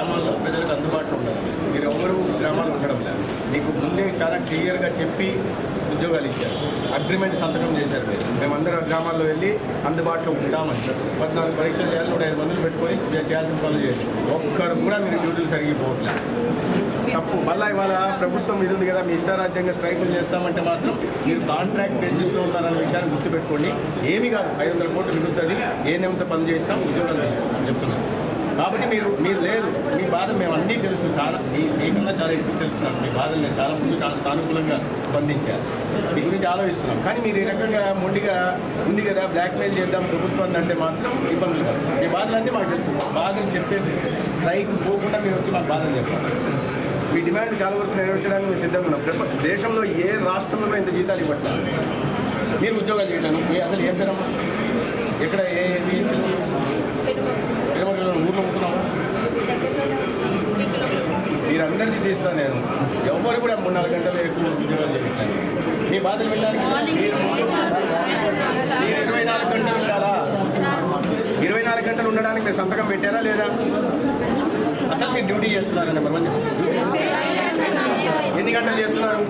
గ్రామాల్లో ప్రజలకు అందుబాటులో ఉండాలి. మీరు ఎవరు గ్రామాలు ఉండడం లేదు. మీకు ముందే చాలా క్లియర్గా చెప్పి ఉద్యోగాలు ఇచ్చారు, అగ్రిమెంట్ సంతకం చేశారు. మేమందరం గ్రామాల్లో వెళ్ళి అందుబాటులో ఉంటామంటారు. 14 పరీక్షలు చేయాలి, 105 మందులు పెట్టుకొని చేయాల్సిన పనులు చేయాలి. ఒక్కరు కూడా మీరు డ్యూటీలు సరిగిపోవట్లేదు. తప్పు. మళ్ళీ ఇవాళ ప్రభుత్వం ఇది ఉంది కదా, మీ ఇష్టారాజ్యంగా స్ట్రైకులు చేస్తామంటే మాత్రం మీరు కాంట్రాక్ట్ బేసిస్లో ఉన్నారన్న విషయాన్ని గుర్తుపెట్టుకోండి. ఏమి కాదు, 500 కోట్లు మిగులుతుంది, ఏ నిమిత్తం పని చేసినా ఉద్యోగాలు చెప్తున్నారు. కాబట్టి మీరు లేదు, మీ బాధ మేము అన్నీ తెలుసు, చాలా మీకన్నా చాలా ఎక్కువ తెలుస్తున్నాను. మీ బాధలు నేను చాలా ముందు చాలా సానుకూలంగా స్పందించాను, మీ గురించి ఆలోచిస్తున్నాం. కానీ మీరు ఈ రకంగా మొండిగా ఉంది కదా, బ్లాక్మెయిల్ చేద్దాం ప్రభుత్వాన్ని అంటే మాత్రం ఇబ్బందులు కాదు. మీ బాధలన్నీ మాకు తెలుసు. బాధలు చెప్పేది స్ట్రైక్ పోకుండా మీరు వచ్చి మాకు బాధలు చెప్పాలి. మీ డిమాండ్ చాలా వరకు నెరవేర్చడానికి మేము సిద్ధంగా ఉన్నాం. దేశంలో ఏ రాష్ట్రంలో ఇంత జీతాలు ఇవ్వట్లేదు. మీరు ఉద్యోగాలు చేయటాను అసలు ఏం పేరమ్మా, ఎక్కడ ఏ ఊర్లో ఉంటున్నాము. మీరందరికీ తీస్తాను నేను. ఎవరు కూడా 3-4 గంటలు ఎక్కువ ఉద్యోగాలు చేయట్లేదు. మీ బాధలు వెళ్ళడానికి మీరు 24 గంటలు ఉండాలా? 24 గంటలు ఉండడానికి మీరు సంతకం పెట్టారా లేదా? అసలు మీరు డ్యూటీ చేస్తున్నారా? నెంబర్ 1 ఎన్ని గంటలు చేస్తున్నారు?